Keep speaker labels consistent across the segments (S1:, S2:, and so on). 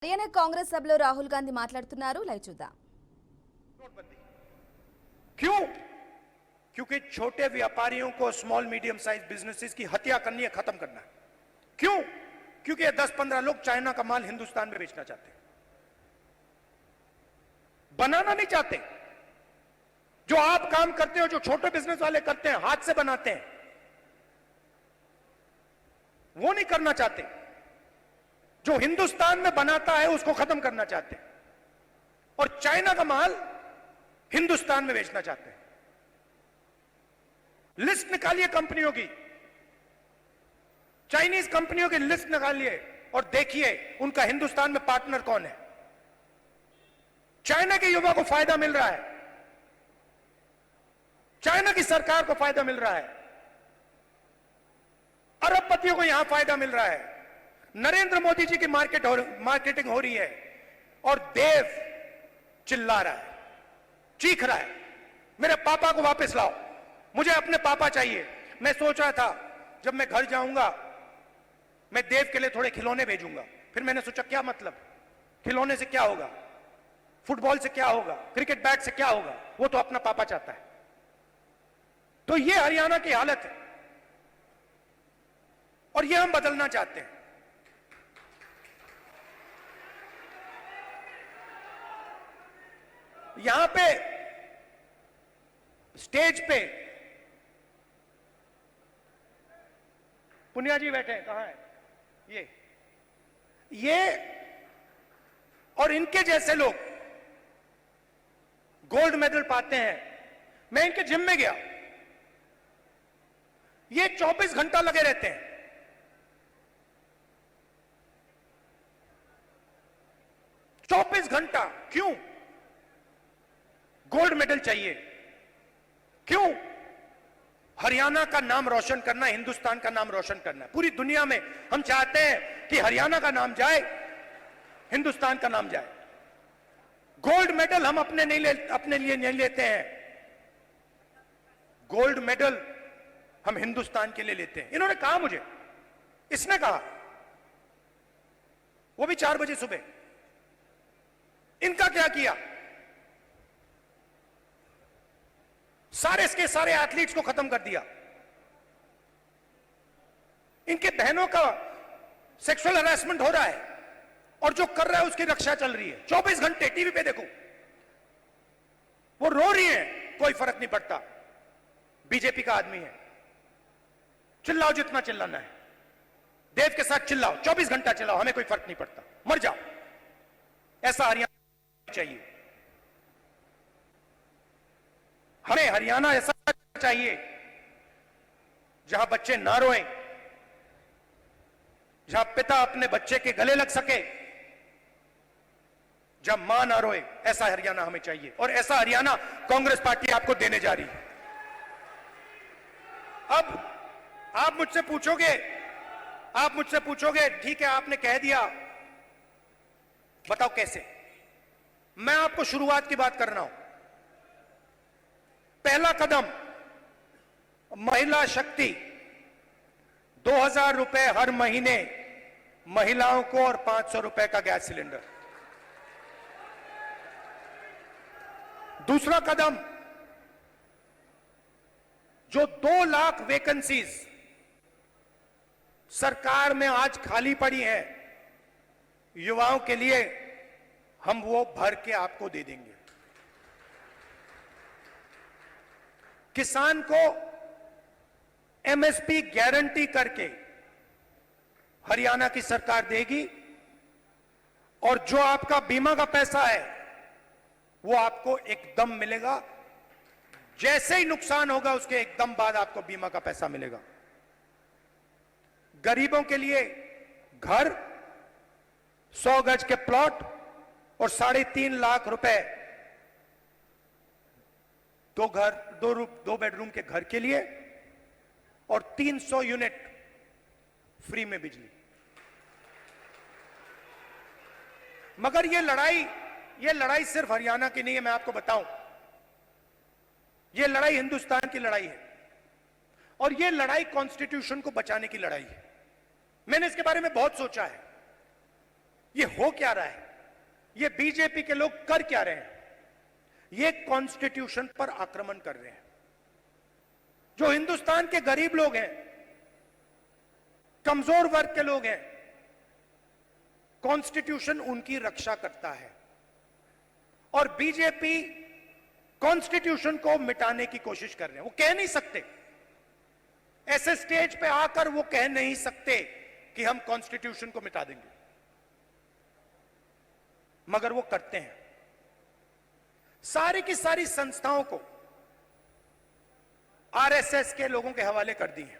S1: హర్యానా కాంగ్రెస్ సభలో రాహుల్ గాంధీ మాట్లాడుతున్నారు. లైవ్ చూద్దాం.
S2: क्यों? क्योंकि छोटे व्यापारियों को, स्मॉल मीडियम साइज बिजनेसेस की हत्या करनी है, खत्म करना है. क्यों? क्योंकि 10-15 लोग चाइना का माल हिंदुस्तान में बेचना चाहते हैं, बनाना नहीं चाहते. जो आप काम करते हो, जो छोटे बिजनेस वाले करते हैं, हाथ से बनाते हैं, वो नहीं करना चाहते. जो हिंदुस्तान में बनाता है उसको खत्म करना चाहते हैं और चाइना का माल हिंदुस्तान में बेचना चाहते हैं. लिस्ट निकालिए कंपनियों की, चाइनीज कंपनियों की लिस्ट निकालिए और देखिए उनका हिंदुस्तान में पार्टनर कौन है. चाइना के युवा को फायदा मिल रहा है, चाइना की सरकार को फायदा मिल रहा है, अरबपतियों को यहां फायदा मिल रहा है. नरेंद्र मोदी जी की मार्केटिंग हो रही है और देव चिल्ला रहा है, चीख रहा है, मेरे पापा को वापस लाओ, मुझे अपने पापा चाहिए. मैं सोच रहा था जब मैं घर जाऊंगा मैं देव के लिए थोड़े खिलौने भेजूंगा. फिर मैंने सोचा क्या मतलब, खिलौने से क्या होगा, फुटबॉल से क्या होगा, क्रिकेट बैट से क्या होगा, वो तो अपना पापा चाहता है. तो ये हरियाणा की हालत है और ये हम बदलना चाहते हैं. यहां पे स्टेज पे पुनिया जी बैठे हैं, कहां है ये और इनके जैसे लोग गोल्ड मेडल पाते हैं. मैं इनके जिम में गया, ये 24 घंटा लगे रहते हैं. घंटा क्यों? गोल्ड मेडल चाहिए. क्यों? हरियाणा का नाम रोशन करना, हिंदुस्तान का नाम रोशन करना. पूरी दुनिया में हम चाहते हैं कि हरियाणा का नाम जाए, हिंदुस्तान का नाम जाए. गोल्ड मेडल हम अपने लिए नहीं लेते हैं, गोल्ड मेडल हम हिंदुस्तान के लिए लेते हैं. इन्होंने कहा मुझे, इसने कहा, वो भी 4 बजे सुबह. इनका क्या किया? सारे के सारे एथलीट्स को खत्म कर दिया. इनके बहनों का सेक्सुअल हरासमेंट हो रहा है और जो कर रहा है उसकी रक्षा चल रही है. 24 घंटे टीवी पे देखो, वो रो रही है, कोई फर्क नहीं पड़ता. बीजेपी का आदमी है, चिल्लाओ जितना चिल्लाना है, देव के साथ चिल्लाओ, 24 घंटा चिल्लाओ, हमें कोई फर्क नहीं पड़ता, मर जाओ. ऐसा हरियाणा चाहिए. हमें हरियाणा ऐसा चाहिए जहां बच्चे ना रोएं, जहां पिता अपने बच्चे के गले लग सके, जहां मां ना रोए. ऐसा हरियाणा हमें चाहिए और ऐसा हरियाणा कांग्रेस पार्टी आपको देने जा रही है. अब आप मुझसे पूछोगे ठीक है आपने कह दिया, बताओ कैसे. मैं आपको शुरुआत की बात कर रहा हूं. पहला कदम, महिला शक्ति, 2000 रुपए हर महीने महिलाओं को और 500 रुपए का गैस सिलेंडर. दूसरा कदम, जो 2 लाख वैकेंसीज सरकार में आज खाली पड़ी हैं युवाओं के लिए, हम वो भर के आपको दे देंगे. किसान को एमएसपी गारंटी करके हरियाणा की सरकार देगी और जो आपका बीमा का पैसा है वो आपको एकदम मिलेगा. जैसे ही नुकसान होगा उसके एकदम बाद आपको बीमा का पैसा मिलेगा. गरीबों के लिए घर, 100 गज के प्लॉट और 3.5 लाख रुपए दो बेडरूम के घर के लिए और 300 यूनिट फ्री में बिजली. मगर ये लड़ाई सिर्फ हरियाणा की नहीं है. मैं आपको बताऊं, ये लड़ाई हिंदुस्तान की लड़ाई है और ये लड़ाई कॉन्स्टिट्यूशन को बचाने की लड़ाई है. मैंने इसके बारे में बहुत सोचा है. ये हो क्या रहा है, ये बीजेपी के लोग कर क्या रहे हैं? ये कॉन्स्टिट्यूशन पर आक्रमण कर रहे हैं। जो हिंदुस्तान के गरीब लोग हैं, कमजोर वर्ग के लोग हैं, कॉन्स्टिट्यूशन उनकी रक्षा करता है और बीजेपी कॉन्स्टिट्यूशन को मिटाने की कोशिश कर रहे हैं। वो कह नहीं सकते, ऐसे स्टेज पे आकर वो कह नहीं सकते कि हम कॉन्स्टिट्यूशन को मिटा देंगे, मगर वो करते हैं। सारी की सारी संस्थाओं को आरएसएस के लोगों के हवाले कर दी है।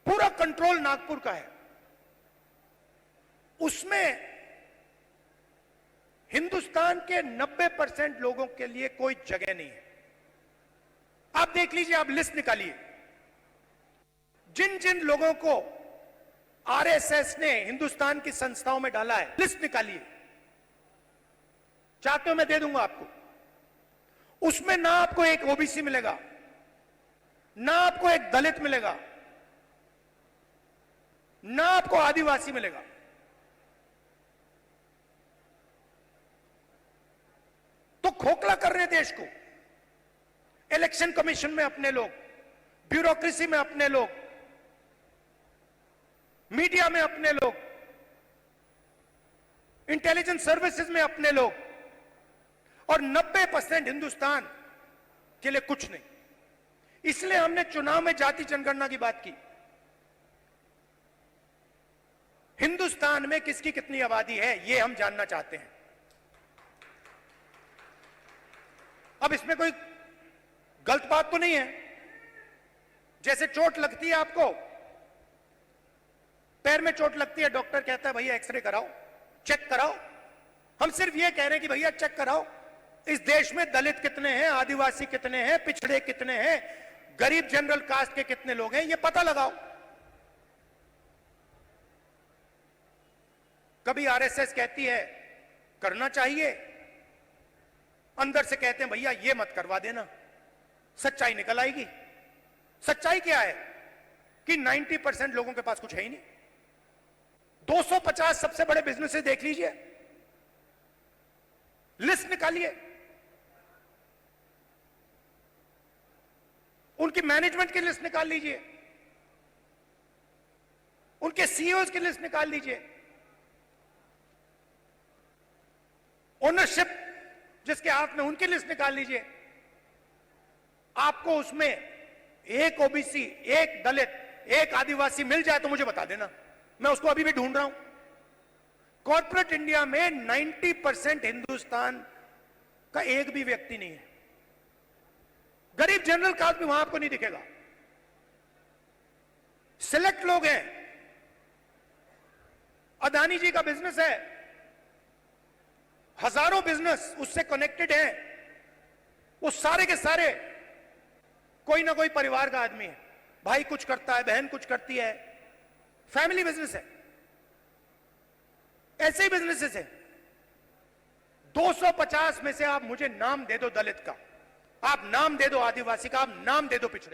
S2: पूरा कंट्रोल नागपुर का है, उसमें हिंदुस्तान के 90% लोगों के लिए कोई जगह नहीं है। आप देख लीजिए, आप लिस्ट निकालिए, जिन जिन लोगों को आरएसएस ने हिंदुस्तान की संस्थाओं में डाला है, लिस्ट निकालिए। चाहते हो मैं दे दूंगा आपको। उसमें ना आपको एक ओबीसी मिलेगा, ना आपको एक दलित मिलेगा, ना आपको आदिवासी मिलेगा। तो खोखला कर रहे हैं देश को। इलेक्शन कमीशन में अपने लोग, ब्यूरोक्रेसी में अपने लोग, मीडिया में अपने लोग, इंटेलिजेंस सर्विसेज में अपने लोग, और 90% हिंदुस्तान के लिए कुछ नहीं। इसलिए हमने चुनाव में जाति जनगणना की बात की। हिंदुस्तान में किसकी कितनी आबादी है, यह हम जानना चाहते हैं। अब इसमें कोई गलत बात तो नहीं है। जैसे चोट लगती है आपको, पैर में चोट लगती है, डॉक्टर कहता है भैया एक्सरे कराओ, चेक कराओ। हम सिर्फ ये कह रहे हैं कि भैया चेक कराओ, इस देश में दलित कितने हैं, आदिवासी कितने हैं, पिछड़े कितने हैं, गरीब जनरल कास्ट के कितने लोग हैं, ये पता लगाओ। कभी आरएसएस कहती है करना चाहिए, अंदर से कहते हैं भैया ये मत करवा देना। सच्चाई निकल आएगी। सच्चाई क्या है कि 90% लोगों के पास कुछ है ही नहीं। 250 सबसे बड़े बिजनेसेस देख लीजिए, लिस्ट निकालिए, उनकी मैनेजमेंट की लिस्ट निकाल लीजिए, उनके सीईओज की लिस्ट निकाल लीजिए, ओनरशिप जिसके हाथ में, उनकी लिस्ट निकाल लीजिए। आपको उसमें एक ओबीसी, एक दलित, एक आदिवासी मिल जाए तो मुझे बता देना, मैं उसको अभी भी ढूंढ रहा हूं। कॉर्पोरेट इंडिया में 90% हिंदुस्तान का एक भी व्यक्ति नहीं है। गरीब जनरल कास्ट भी वहां आपको नहीं दिखेगा। सिलेक्ट लोग हैं। अदानी जी का बिजनेस है, हजारों बिजनेस उससे कनेक्टेड हैं। वो सारे के सारे कोई ना कोई परिवार का आदमी है। भाई कुछ करता है, बहन कुछ करती है, फैमिली बिजनेस है। ऐसे ही बिजनेसेस है। 250 में से आप मुझे नाम दे दो दलित का, आप नाम दे दो आदिवासी का, आप नाम दे दो पिछड़े